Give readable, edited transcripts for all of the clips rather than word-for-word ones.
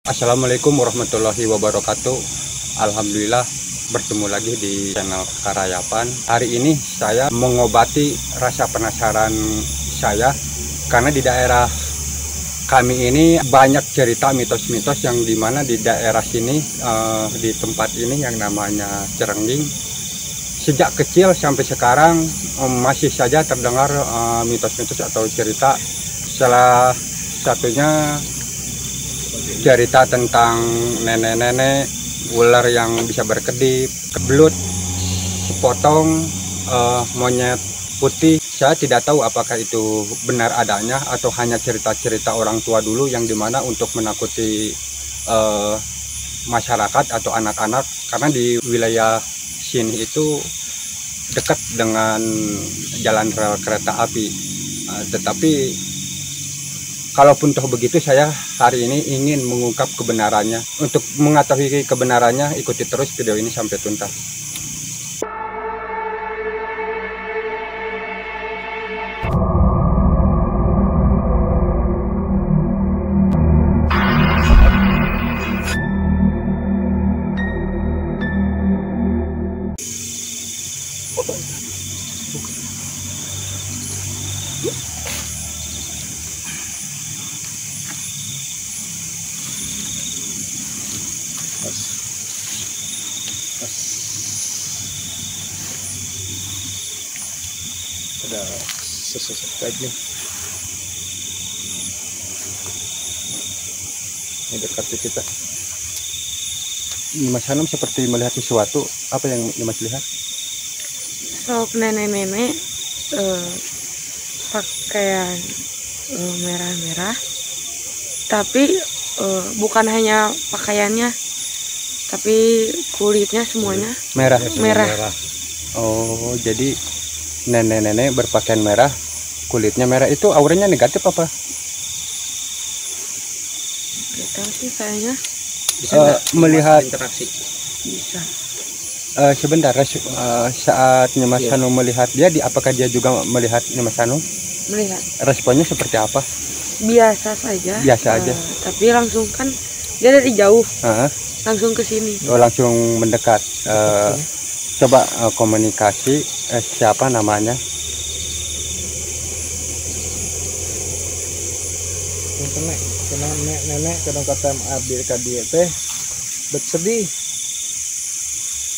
Assalamualaikum warahmatullahi wabarakatuh. Alhamdulillah bertemu lagi di channel Karayapan. Hari ini saya mengobati rasa penasaran saya karena di daerah kami ini banyak cerita mitos-mitos yang dimana di daerah sini di tempat ini yang namanya Cerengging, sejak kecil sampai sekarang masih saja terdengar mitos-mitos atau cerita. Salah satunya cerita tentang nenek-nenek ular yang bisa berkedip, kebelut, sepotong monyet putih. Saya tidak tahu apakah itu benar adanya atau hanya cerita-cerita orang tua dulu yang dimana untuk menakuti masyarakat atau anak-anak, karena di wilayah sini itu dekat dengan jalan rel kereta api. Tetapi kalaupun toh begitu, saya hari ini ingin mengungkap kebenarannya. Untuk mengetahui kebenarannya, ikuti terus video ini sampai tuntas. Ada subscribe nih. Ini dekati kita. Mas Hanum seperti melihat sesuatu. Apa yang Mas lihat? Sok nenek-nenek pakaian merah-merah, tapi bukan hanya pakaiannya, tapi kulitnya semuanya Merah. merah. Oh, jadi nenek-nenek berpakaian merah, kulitnya merah. Itu auranya negatif apa? Gak tahu sih kayaknya. Bisa melihat interaksi. Bisa. Sebentar, saat Mas Iya. Hanum melihat dia, apakah dia juga melihat Mas Hanum? Melihat Responnya seperti apa? biasa saja. Biasa aja. Tapi langsung kan dia dari jauh Heeh. langsung ke sini. Oh, langsung mendekat. Coba komunikasi. Siapa namanya? Nenek kadang kata abdi ka teh bet sedih.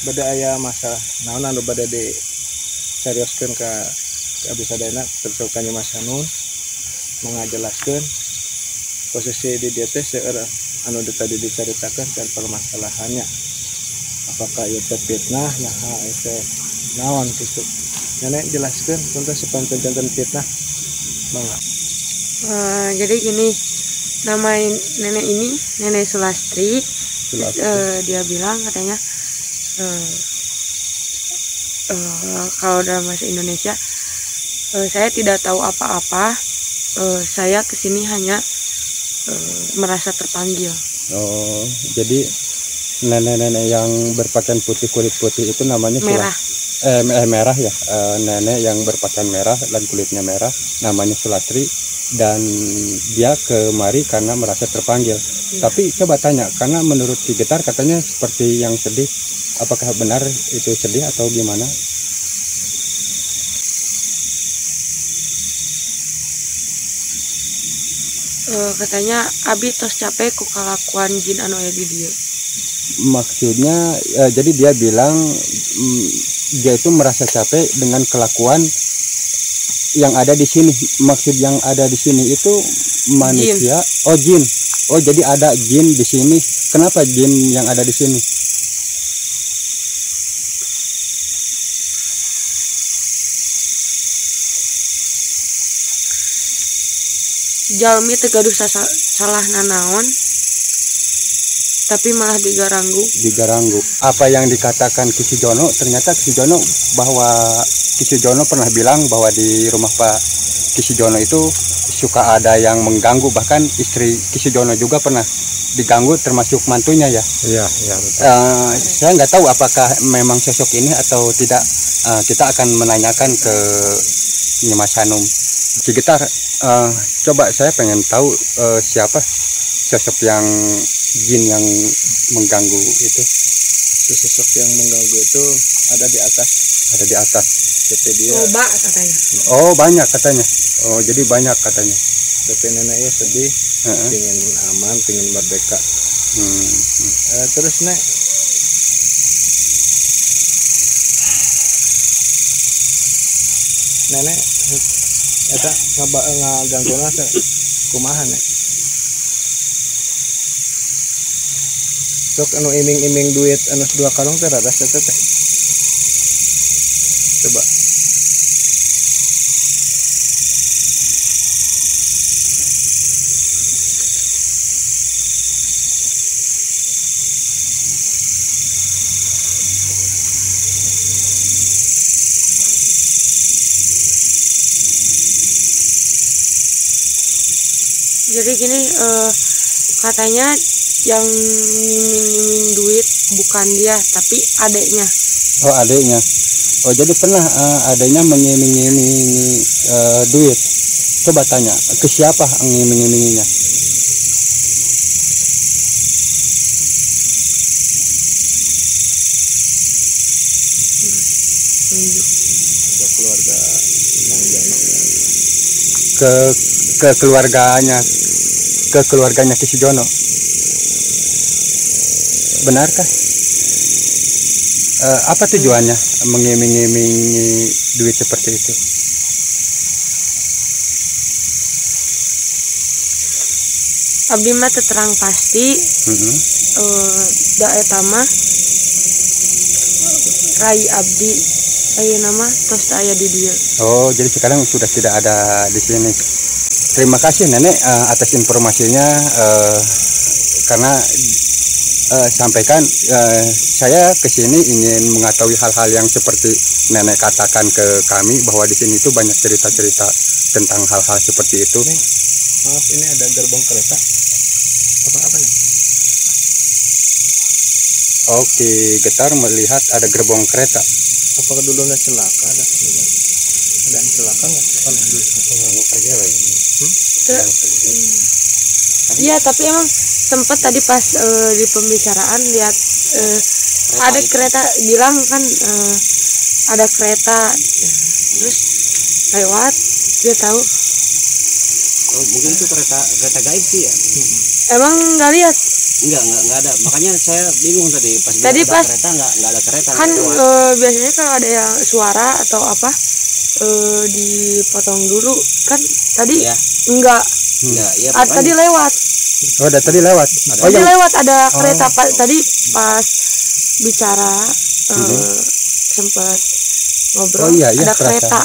Beda aya masalah. Naon anu bade di carioskeun ka abdi sadayana terus ka Mas Hanum mengajelaskeun posisi di dieu teh seueur anu tadi diceritakan dan permasalahannya. Apakah itu fitnah? Nah, itu naon gitu. Nenek jelaskan tentang sepanjang fitnah. Bangga. Jadi gini, nama nenek ini Nenek Sulastri. Dia bilang katanya kalau dalam bahasa Indonesia, saya tidak tahu apa-apa, saya kesini hanya merasa terpanggil. Oh, jadi nenek-nenek yang berpakaian putih, kulit putih itu namanya Merah. merah ya. Nenek yang berpakaian merah dan kulitnya merah namanya Sulastri, dan dia kemari karena merasa terpanggil. Tapi coba tanya, karena menurut Ki Getar katanya seperti yang sedih. Apakah benar itu sedih atau gimana? Katanya abi tos capek ku kalakuan jin anu aya di dieu. Maksudnya jadi dia bilang dia itu merasa capek dengan kelakuan yang ada di sini. Maksud yang ada di sini itu manusia. Oh, jin. Oh, jadi ada jin di sini. Kenapa jin yang ada di sini? Jalmi teu gaduh salah nanaon, tapi malah digaranggu. Digaranggu. Apa yang dikatakan Ki Sujono, ternyata Ki Sujono Ki Sujono pernah bilang bahwa di rumah Pak Ki Sujono itu suka ada yang mengganggu, bahkan istri Ki Sujono juga pernah diganggu, termasuk mantunya ya. Iya, betul. Saya nggak tahu apakah memang sosok ini atau tidak. Kita akan menanyakan ke Mas Hanum. Ki Getar, coba saya pengen tahu siapa sosok yang jin yang mengganggu itu? Sosok yang mengganggu itu ada di atas. Ada di atas. DP dia, Coba katanya. Oh banyak katanya. Oh jadi banyak katanya. DP neneknya sedih, Heeh. pengen aman, pengen merdeka. Terus nek nenek eta ngagangguna teh kumaha nek? Sok anu iming-iming duit anu 2 kalung teh raras eta teh. Coba. Jadi gini, katanya yang nyiming-nyiming duit bukan dia tapi adeknya. Oh adiknya. Oh jadi pernah adiknya mengiming-imingi duit. Coba tanya ke siapa ngiming-iminginya? Ke keluarga Mang Jano yang Ke keluarganya Ki Sujono. Benarkah? Apa tujuannya mengiming-imingi duit seperti itu? Abdi mah terang pasti da eta mah rai abdi ayeuna mah tos teu aya di dieu. Oh, jadi sekarang sudah tidak ada di sini. Terima kasih Nenek atas informasinya, karena sampaikan saya ke sini ingin mengetahui hal-hal yang seperti Nenek katakan ke kami bahwa di sini itu banyak cerita-cerita tentang hal-hal seperti itu. maaf ini ada gerbong kereta. Apa nih? Oke, Getar melihat ada gerbong kereta. Apakah dulu ada celaka? Ada yang celaka nggak? Pernah dulu. Iya, tapi emang sempet tadi pas di pembicaraan lihat ada kereta bilang kan ada kereta terus lewat, dia tahu. Oh, mungkin itu kereta gaib sih ya? Emang nggak lihat? Enggak ada. Makanya saya bingung tadi Tadi pas kereta enggak ada kereta. kan biasanya kalau ada yang suara atau apa dipotong dulu kan tadi Ya. enggak. Enggak, ya Tadi lewat. Oh, ada tadi lewat. Ada. Oh, Tadi yang lewat ada kereta tadi pas bicara sempat ngobrol Oh, iya, ada kerasa. kereta.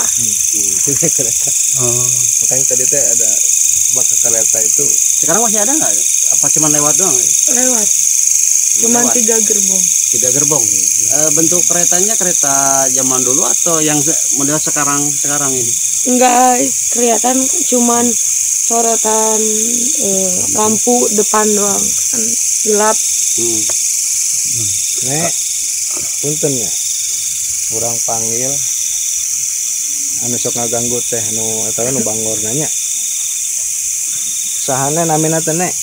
kereta. Oh. Makanya tadi teh ada maka kereta itu sekarang masih ada enggak? Apa cuma lewat doang? Lewat. Cuman Lewat. 3 gerbong. 3 gerbong. Bentuk keretanya kereta zaman dulu atau yang model sekarang ini? Enggak kelihatan, cuman sorotan lampu depan doang kan gelap. nek punten ya. Kurang panggil anu sok ngaganggu teh nu eta nu bangor nanya. Sahana namina teh nek?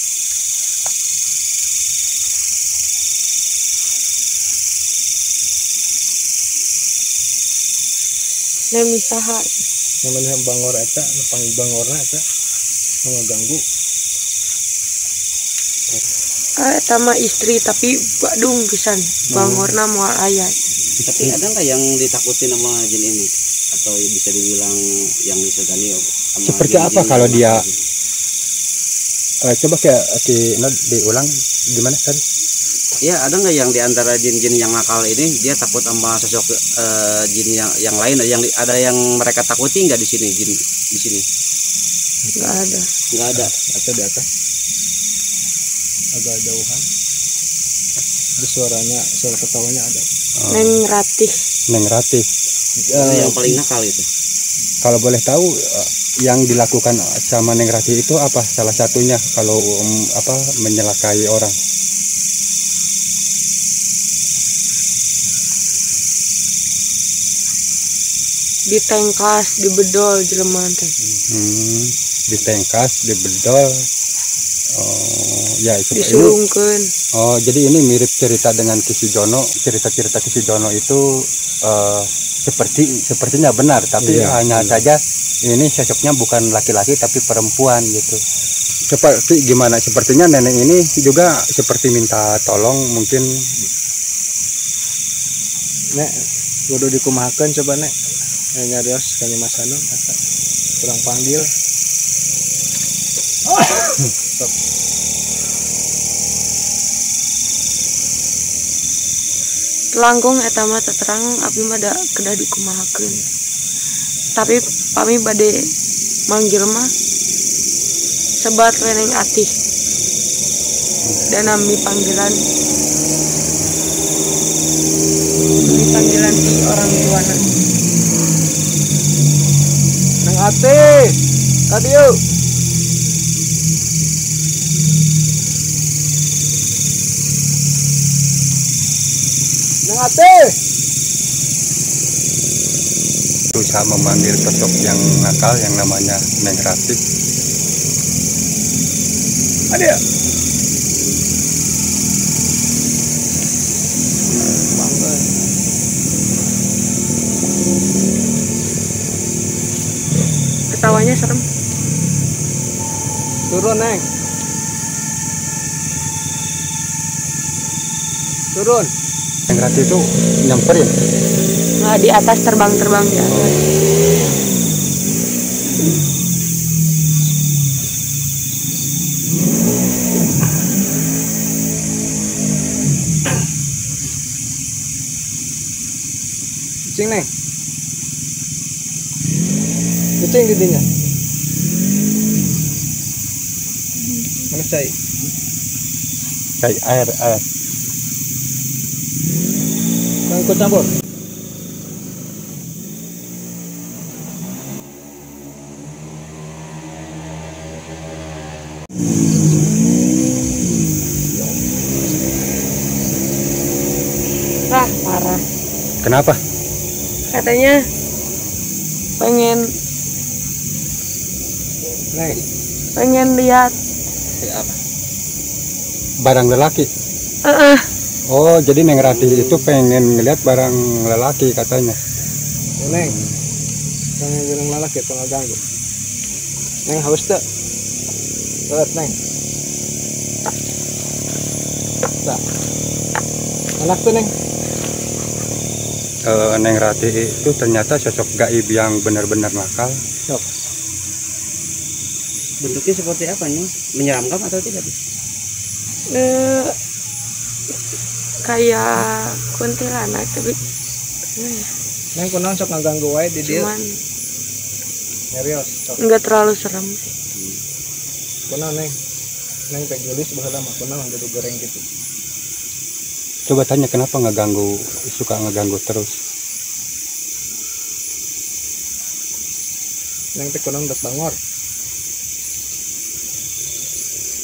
Nemi saha. Namanya bangor eta, nu panggil bangorna eta nu ngaganggu. Eta mah istri tapi badung pisan. Bangorna moal aya. Tapi ada nggak yang ditakutin sama jin ini? Atau bisa dibilang yang disegani sama Seperti jin-jin apa yang kalau dia nakal? coba diulang gimana kan? Ya, ada nggak yang diantara jin-jin yang nakal ini dia takut sama sosok jin yang lain? Ada yang mereka takuti nggak di sini jin di sini? Enggak ada. Nggak ada. Atau di atas agak jauhan. Ada suara ketawanya ada. Neng Ratih. Neng Ratih. Itu yang paling nakal itu. Kalau boleh tahu yang dilakukan sama Neng Ratih itu apa salah satunya kalau menyelakai orang? Ditengkas, dibedol jelema teh. Ditengkas, dibedol, Ya, itu ini. disurungkeun. Oh, jadi ini mirip cerita dengan Kisujono. Cerita-cerita Kisujono itu sepertinya benar, tapi Iya, hanya saja ini sosoknya bukan laki-laki tapi perempuan gitu. Seperti gimana? Sepertinya nenek ini juga seperti minta tolong mungkin. Nek kudu dikumahakeun coba nek. Nyarios ka Nyi Mas Hanung eta. Kurang panggil. Sok. Langkung eta mah terang abdi mah da kedah dikumahakeun. Tapi pami bade manggil mah sebat reneng atih. Dan nami panggilan ti orang tuana. Nang ate. Kadieu. Nang ate. Berusaha memanggil sosok yang nakal yang namanya Neng Ratih. Ada. Bangga. Ketawanya serem. Turun, Neng. Turun. Neng Ratih itu nyamperin. Nah, di atas terbang-terbang di atas. Kucing, Neng. Kucing gidinya. Mana cai? Kayak air. Kau ikut campur. Parah. Kenapa? Katanya pengen Neng. lihat Barang lelaki. Oh, jadi Neng Ratih itu pengen ngeliat barang lelaki katanya. Neng. Jangan bilang lalaki itu nggak ganggu. Neng haus tak? Lihat, Neng. Tak. Anak tuh, Neng. Neng Ratih itu ternyata sosok gaib yang benar-benar nakal. Bentuknya seperti apa nih? Menyeramkan atau tidak? Kayak kuntilanak tapi Neng kunaon sok ngaganggu wae di dieu. cuman Nyarios sok. nggak terlalu serem. Kunaon, Neng? Neng teh gelis baheula mah kunaon jadi goreng gitu. Coba tanya kenapa suka ngeganggu terus. Neng teh kunaon dek bangor.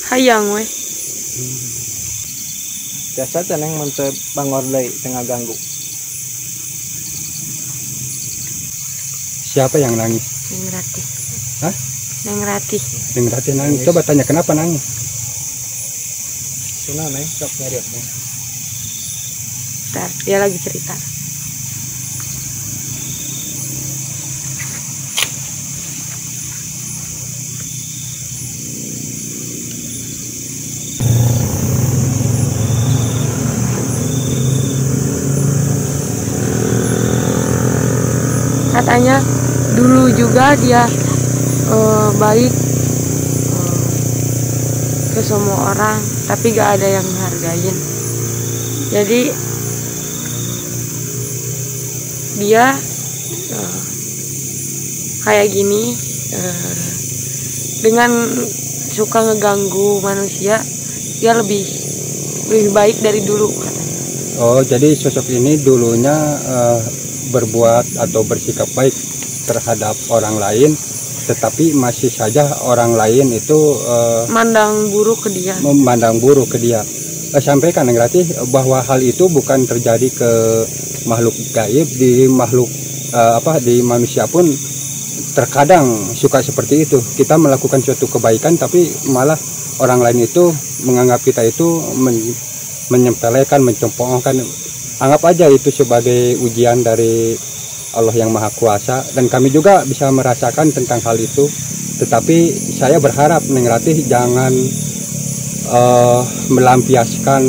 Hayang weh. Biasa teh Neng mun teu bangor deui teu ngaganggu. Siapa yang nangis? Neng Ratih. Hah? Neng Ratih. Neng Ratih nangis. Coba tanya kenapa nangis. Kunaon, Neng? Sok nyarios, Neng. Bentar, dia lagi cerita. Katanya dulu juga dia baik ke semua orang, tapi gak ada yang hargain. Jadi dia kayak gini, dengan suka ngeganggu manusia, dia lebih baik dari dulu katanya. Oh, jadi sosok ini dulunya berbuat atau bersikap baik terhadap orang lain, tetapi masih saja orang lain itu Memandang buruk ke dia. Sampaikan Neng Ratih bahwa hal itu bukan terjadi ke makhluk gaib, di makhluk di manusia pun terkadang suka seperti itu. Kita melakukan suatu kebaikan tapi malah orang lain itu menganggap kita itu menyepelekan, mencemoohkan. Anggap aja itu sebagai ujian dari Allah yang Maha Kuasa, dan kami juga bisa merasakan tentang hal itu. Tetapi saya berharap Neng Ratih jangan melampiaskan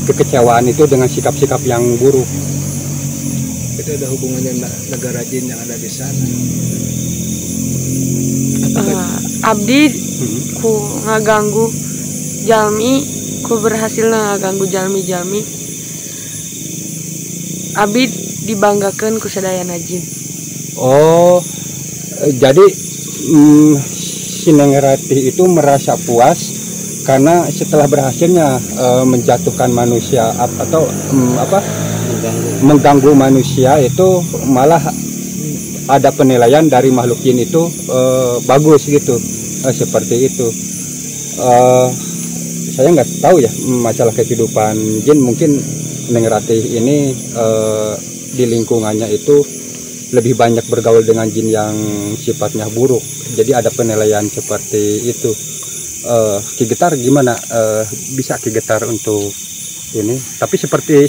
kekecewaan itu dengan sikap-sikap yang buruk. Itu ada hubungannya negara jin yang ada di sana. Abdi ku ngaganggu jalmi, ku berhasil ngaganggu jalmi-jalmi. Abdi dibanggakan ku sadayana jin. Oh, jadi si Neng Ratih itu merasa puas karena setelah berhasilnya menjatuhkan manusia atau mengganggu manusia, itu malah ada penilaian dari makhluk jin itu bagus gitu, seperti itu. Saya nggak tahu ya masalah kehidupan jin, mungkin Neng Ratih ini di lingkungannya itu lebih banyak bergaul dengan jin yang sifatnya buruk, jadi ada penilaian seperti itu. Ki Getar gimana, bisa Ki Getar untuk ini? Tapi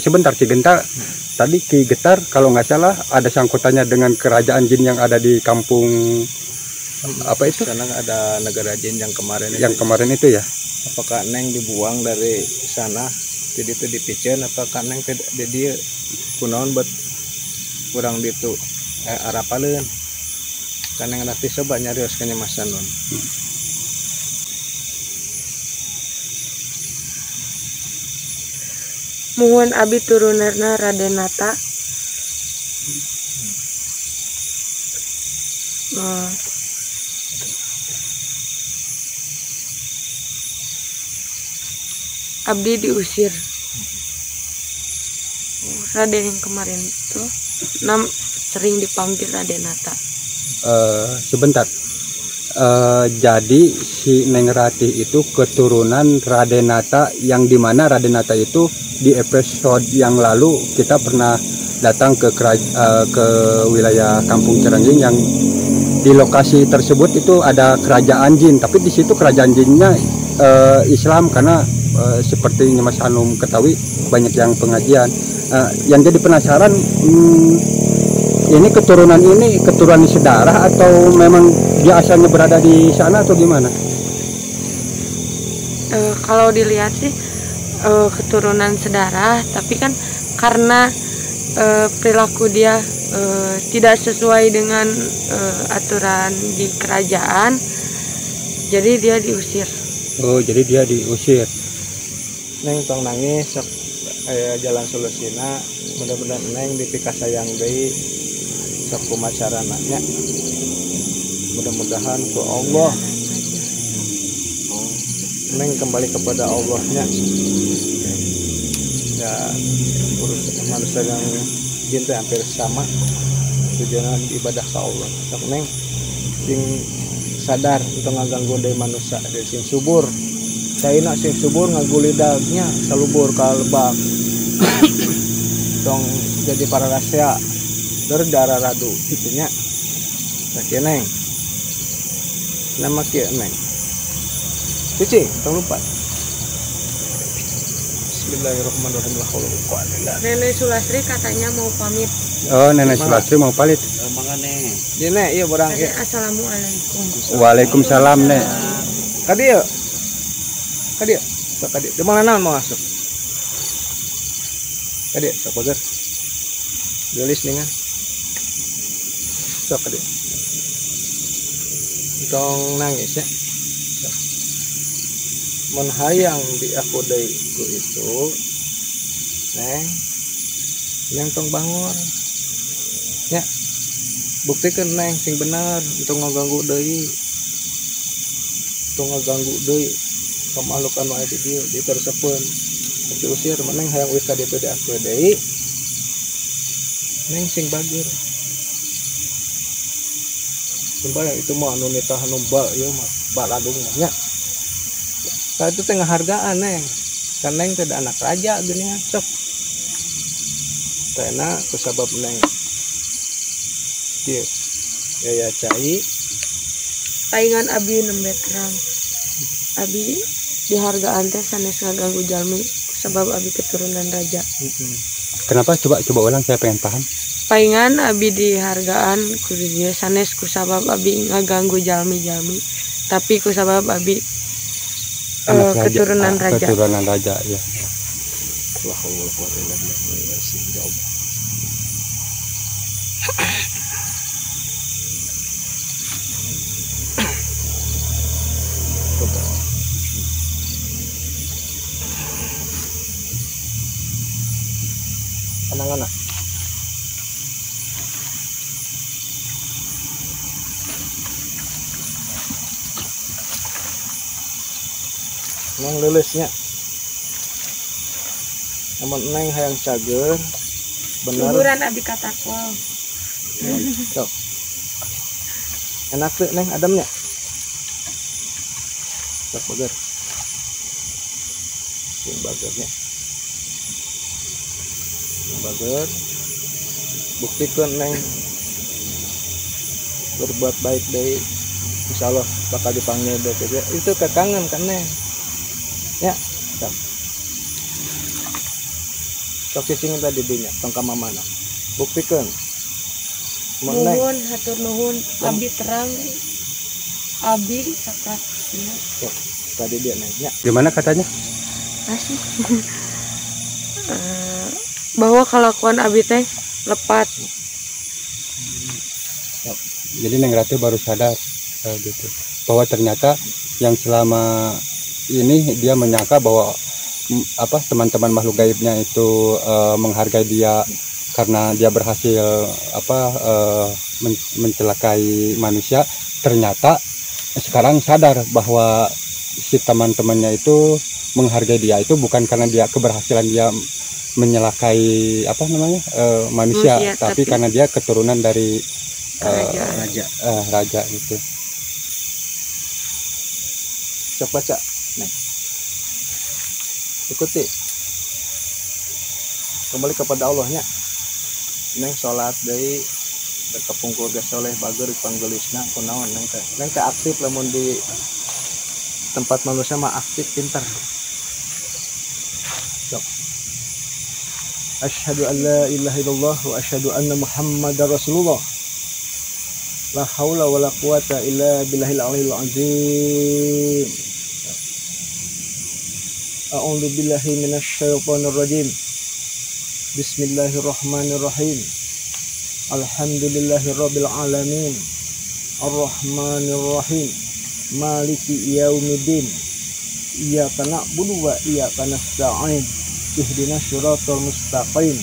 sebentar Ki Getar, tadi Ki Getar kalau nggak salah ada sangkutannya dengan kerajaan jin yang ada di kampung apa itu? Karena ada negara jin yang kemarin itu ya. Apakah Neng dibuang dari sana jadi itu dipicen, apakah Neng jadi kunaon buat kurang ditu arapaleun karena Neng nanti coba nyarios kanya masa non. Muhun abi turunarna Radenata. Abdi diusir. Raden yang kemarin itu sering dipanggil Radenata. Sebentar. Jadi si Neng Ratih itu keturunan Radenata, yang dimana Radenata itu di episode yang lalu kita pernah datang ke wilayah Kampung Cerengging, yang di lokasi tersebut itu ada kerajaan jin, tapi di situ kerajaan jinnya Islam, karena seperti Mas Hanum ketahui banyak yang pengajian. Yang jadi penasaran, ini keturunan sedarah atau memang dia asalnya berada di sana atau gimana? Kalau dilihat sih keturunan sedarah, tapi kan karena perilaku dia tidak sesuai dengan aturan di kerajaan, jadi dia diusir. Oh, jadi dia diusir. Neng tong nangis sok jalan solusina, mudah-mudahan Neng dipikah sayang deui sok kumacarananya, mudah-mudahan ku Allah Neng kembali kepada Allahnya. Ya urus manusia yang jin teh hampir sama, tujuan ibadah ke Allah. Sok Neng sing sadar untuk ngaganggu dari manusia, dari sing subur. Saina sing subur ngagulidagnya salubur ka lebak. Tong jadi para rahasia darah radu itunya. Sakieu Neng. Nama kieu Neng. Cuci, tong lupa. Bismillahirrahmanirrahim. Nenek Sulastri katanya mau pamit. Oh, Nenek Sulastri mau pamit. Mangane. Dene ieu barang ieu. Assalamualaikum. Waalaikumsalam, Nek. Kadieu. Kadieu. Di mana naon mau masuk? Kadieu, sok bager. Gelis dengan. Sok kadieu. Tong nangis ya. Mun hayang di aku deui ku itu, Neng tong bangun. Ya. Buktikan Neng sing bener untuk ngaganggu deui. Makhluk anu aya di dieu ditersepun. Diusir Neng hayang wis ka ditu di aku deui. Neng sing bagir. Sumpah itu mah anu nitah anu bal ieu mah baladung mah nya. Saat itu tengah hargaan Neng, kan Neng tidak anak raja gini sok. Karena kusabab Neng dia ya cai Paingan abi nembe terang. abi dihargaan teh sanes ngaganggu jalmi sebab abi keturunan raja. Kenapa? Coba ulang, saya pengen paham. Paingan abi dihargaan ku dia sanes kusabab abi ngaganggu jalmi-jalmi tapi kusabab abi Anak raja, keturunan raja. Keturunan raja ya. La haula wala quwwata illa billah. Ya Allah. Anak-anak. Neng lilisnya. Namun neng hayang cager. Bener. Kuburan abi katakwa. Tuh. Enak tuh neng adamnya. Cok bager. Yang bagernya. Yang bager. Buktikan neng berbuat baik dari insya Allah bakal dipanggil DPD. Itu kekangen kan neng. Ya. Cok. Cok cicing tadi dinya tongkam mana. Buktikan. Nuhun hatur nuhun abi terang abi sakat Tadi dia nanya Gimana katanya? asih bahwa kelakuan abi teh lepat. Jadi Neng Ratu baru sadar gitu bahwa ternyata yang selama ini dia menyangka bahwa teman-teman makhluk gaibnya itu menghargai dia karena dia berhasil mencelakai manusia. Ternyata sekarang sadar bahwa si teman-temannya itu menghargai dia itu bukan karena dia keberhasilan dia menyelakai manusia, tapi karena dia keturunan dari raja itu. Coba baca nih, ikuti kembali kepada Allahnya. Neng sholat dari kepungkur gak soleh bager panggelisna kunaon neng teh aktif lamun di tempat manusia mah aktif pintar. Sok. Asyhadu an la ilaha illallah wa asyhadu anna muhammadar rasulullah. La haula wala quwata illa billahil aliyil azim. A'udzu billahi minasy syaithanir rajim. Bismillahirrahmanirrahim. Alhamdulillahirabbil alamin. Arrahmanirrahim. Maliki yaumiddin. Iyyaka na'budu wa iyyaka nasta'in. Ihdinas siratal mustaqim.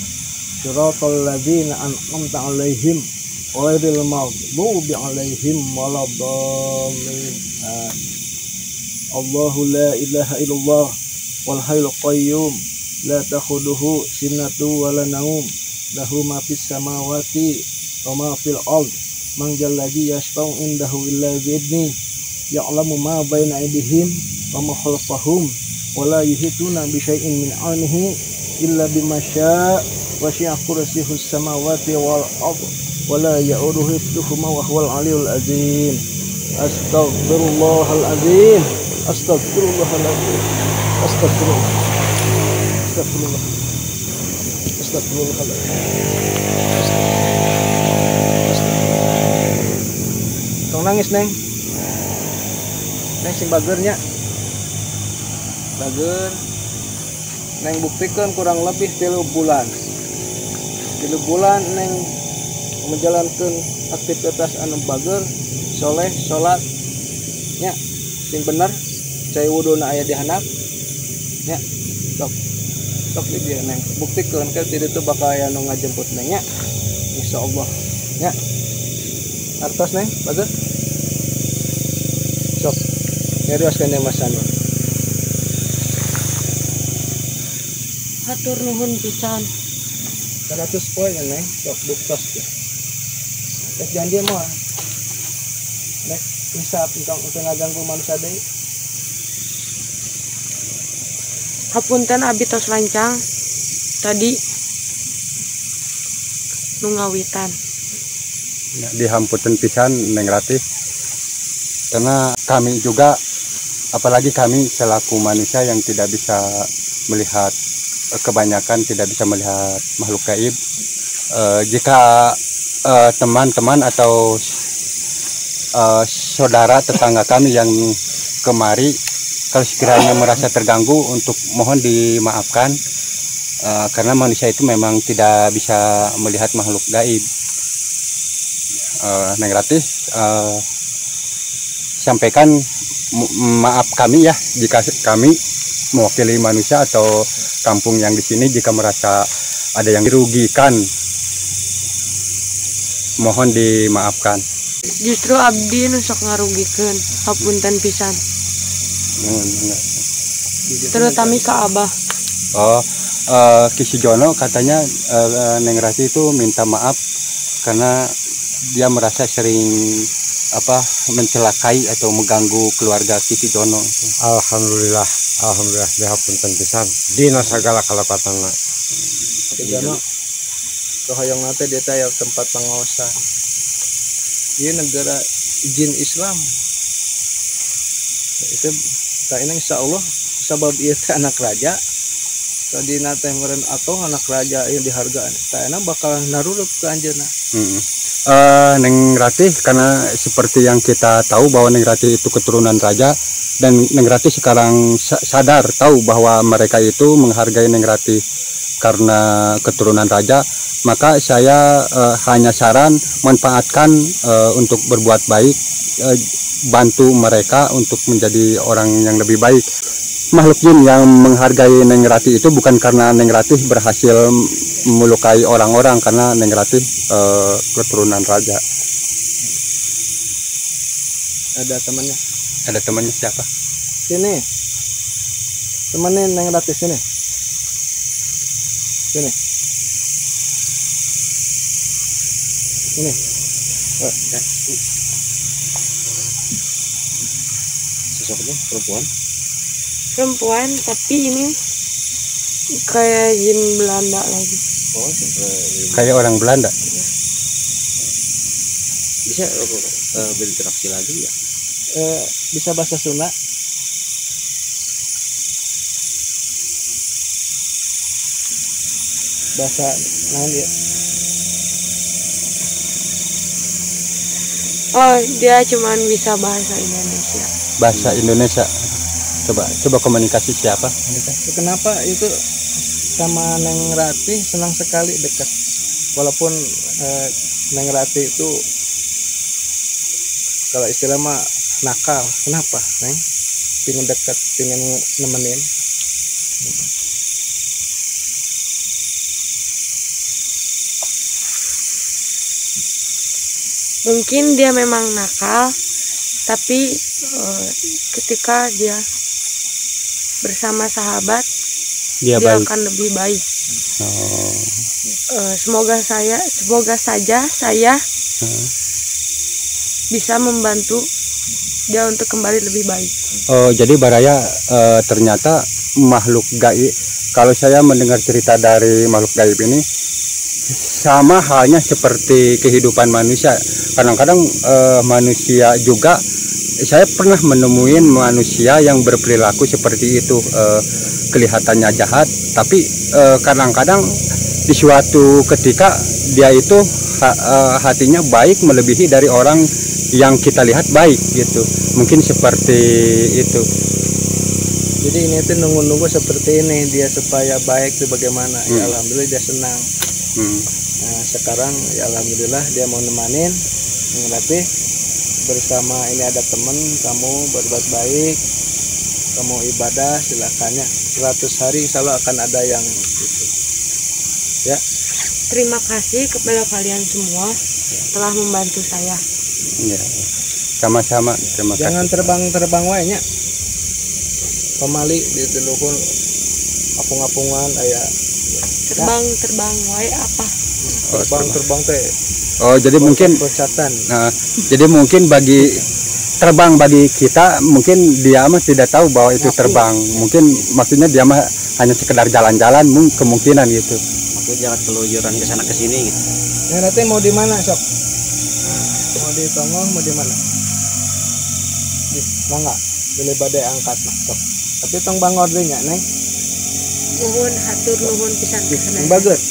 Siratal ladzina an'amta 'alaihim ghairil maghdubi 'alaihim waladdallin. Allahu la ilaha illallah wal hayyul qayyum. La takhuduhu sinatu wala naum. Lahu ma fis samawati wa ma fil ard. Man jalladzi yashfa'u indahu illa bi'idni. Ya'lamu ma baina aydihim wa ma khalfahum wa la yuhituna bi syai'in min 'ilmihi illa bima syaa' wa syi'a kursiyyuhus samawati wal ard wa la ya'uduhu hifdhuhuma wa huwal 'aliyyul azim. Astaghfirullahal azim. Astaghfirullahal azim. Astagfirullah. Astagfirullah. Astagfirullahaladzim. Tong nangis neng. Neng sing bagernya. Bager. Neng buktikan kurang lebih 3 bulan. 3 bulan neng menjalankan aktivitas anu bager, soleh, sholat, nya sing bener. Cai wuduna aya di handap. Nya, sok di dia neng buktikan kan tidak itu bakal aya nu ngajemput neng nya. Insyaallah nya. Artos neng, bagus. Sok. Nyarioskeun yang Mas Anwar. Hatur nuhun pisan. 100 poin ya neng, sok buktos ya. Tes janji mah. Nek hisap untuk ngaganggu manusia deui. Hapunten abi tos lancang tadi nu ngawitan. Dihampunten pisan Neng Ratih karena kami juga apalagi kami selaku manusia yang tidak bisa melihat, kebanyakan tidak bisa melihat makhluk gaib. Jika teman-teman atau saudara tetangga kami yang kemari kalau sekiranya merasa terganggu, untuk mohon dimaafkan, karena manusia itu memang tidak bisa melihat makhluk gaib. Neng Ratih sampaikan maaf kami ya jika kami mewakili manusia atau kampung yang di sini jika merasa ada yang dirugikan, mohon dimaafkan. Justru abdi nu sok ngarugikeun, hapunten pisan. Terutama ke Abah. Oh, Ki Jono katanya Neng Ratih itu minta maaf karena dia merasa sering mencelakai atau mengganggu keluarga Ki Jono. Alhamdulillah dia punten pisan dina sagala kalapatanna. Jono tohoyong nate dia teh tempat pengawasan. Ieu negara izin Islam. Itu tak ini insya Allah sebab ieu teh anak raja. Tadi nate meureun atoh anak raja yang dihargaan. Tak enak bakal narulup ke anjeunna. Neng Ratih, karena seperti yang kita tahu bahwa Neng Ratih itu keturunan raja, dan Neng Ratih sekarang sadar tahu bahwa mereka itu menghargai Neng Ratih karena keturunan raja, maka saya hanya saran manfaatkan untuk berbuat baik, bantu mereka untuk menjadi orang yang lebih baik. Makhluk jin yang menghargai Neng Ratih itu bukan karena Neng Ratih berhasil melukai orang-orang, karena Neng Ratih keturunan raja. Ada temannya. Ada temannya siapa? Sini. Temenin Neng Ratih sini. Sini. Ini. Sosoknya Perempuan, tapi ini kayak jin Belanda lagi. Kayak orang Belanda. Bisa berinteraksi lagi ya? Bisa bahasa Sunda. Bahasa dia. Oh, dia cuman bisa bahasa Indonesia. Bahasa Indonesia. Coba komunikasi siapa? Kenapa itu sama Neng Ratih senang sekali dekat. Walaupun Neng Ratih itu kalau istilah mah nakal. Kenapa, Neng? Pingin dekat, pingin nemenin. Mungkin dia memang nakal, tapi ketika dia bersama sahabat, dia baik. akan lebih baik. Oh. Semoga saja saya bisa membantu dia untuk kembali lebih baik. Oh, jadi Baraya ternyata makhluk gaib. Kalau saya mendengar cerita dari makhluk gaib ini, sama halnya seperti kehidupan manusia. Kadang-kadang manusia juga, saya pernah menemuin manusia yang berperilaku seperti itu, kelihatannya jahat, tapi kadang-kadang di suatu ketika dia itu hatinya baik melebihi dari orang yang kita lihat baik gitu. Mungkin seperti itu. Jadi ini tuh nunggu-nunggu seperti ini dia supaya baik tuh bagaimana. Ya alhamdulillah dia senang. Nah sekarang ya alhamdulillah dia mau nemanin Ratih bersama ini ada temen kamu berbuat baik, kamu ibadah silakannya 100 hari insya Allah akan ada yang gitu. Ya. Terima kasih kepada kalian semua telah membantu saya. Ya, sama-sama. Terima kasih. Jangan terbang wae nya. Pamali di luhur apung-apungan aya terbang wae apa? Terbang teh. Oh, jadi mungkin percatan. Nah, jadi mungkin bagi terbang bagi kita, mungkin dia mah tidak tahu bahwa itu terbang. Mungkin maksudnya dia mah hanya sekedar jalan-jalan, kemungkinan gitu. Aku jangan keluyuran ke sana ke sini gitu. Nah, nanti mau di mana, Sok? Mau di Tongo, mau di mana? Di Mangga. boleh badai angkat mah sok. Tapi tong bangor deui nya Neng. Nuhun hatur nuhun pisan Yang bagus.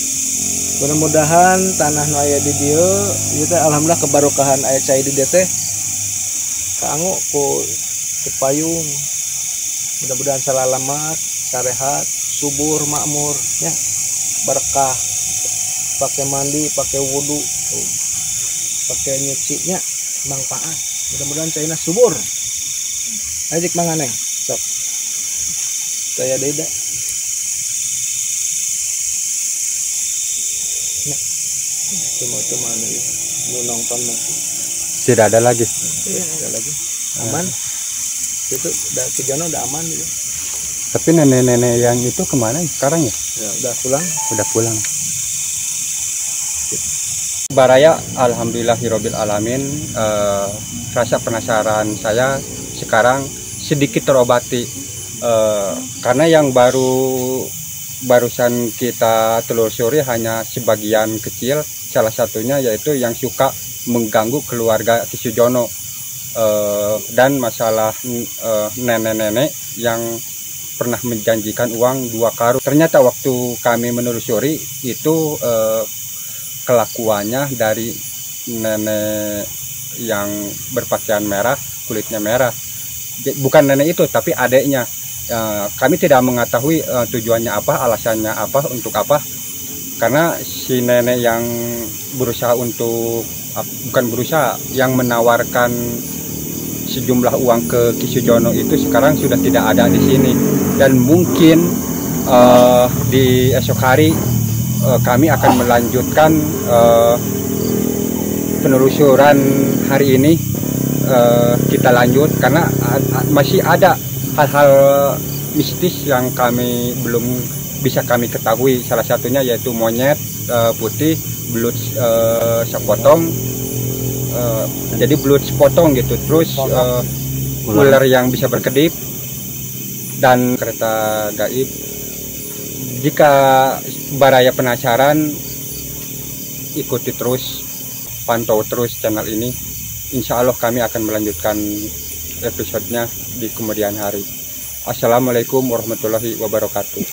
Mudah-mudahan tanah nu aya di dieu ieu teh alhamdulillah kebarokahan aya cai di dieu teh kaanggo ku payung. Mudah-mudahan salalamat, sarehat, subur, makmur ya. Berkah. Pakai mandi, pakai wudu, pakai nyuci nya manfaat. Mudah-mudahan caina subur. Ajik manganeng. Sok. Saya deda. Cuma nih mau nonton nanti Tidak ada lagi. ada lagi aman itu udah Kijano udah aman gitu Tapi nenek-nenek yang itu kemana sekarang ya? ya udah pulang Udah pulang. Baraya, alhamdulillahirobbil alamin. Rasa penasaran saya sekarang sedikit terobati, karena yang barusan kita telusuri hanya sebagian kecil. Salah satunya yaitu yang suka mengganggu keluarga Ki Sujono, dan masalah nenek-nenek yang pernah menjanjikan uang 2 karung. Ternyata waktu kami menelusuri itu kelakuannya dari nenek yang berpakaian merah, kulitnya merah. Bukan nenek itu, tapi adiknya. Kami tidak mengetahui tujuannya apa, alasannya apa, untuk apa. Karena si nenek yang berusaha untuk, bukan berusaha, yang menawarkan sejumlah uang ke Ki Sujono itu sekarang sudah tidak ada di sini. Dan mungkin di esok hari kami akan melanjutkan penelusuran hari ini. Kita lanjut karena masih ada hal-hal mistis yang kami belum bisa kami ketahui. Salah satunya yaitu monyet putih belut sepotong, jadi belut sepotong gitu, terus ular yang bisa berkedip dan kereta gaib. Jika Baraya penasaran, ikuti terus, pantau terus channel ini. Insya Allah kami akan melanjutkan episodenya di kemudian hari. Assalamualaikum warahmatullahi wabarakatuh.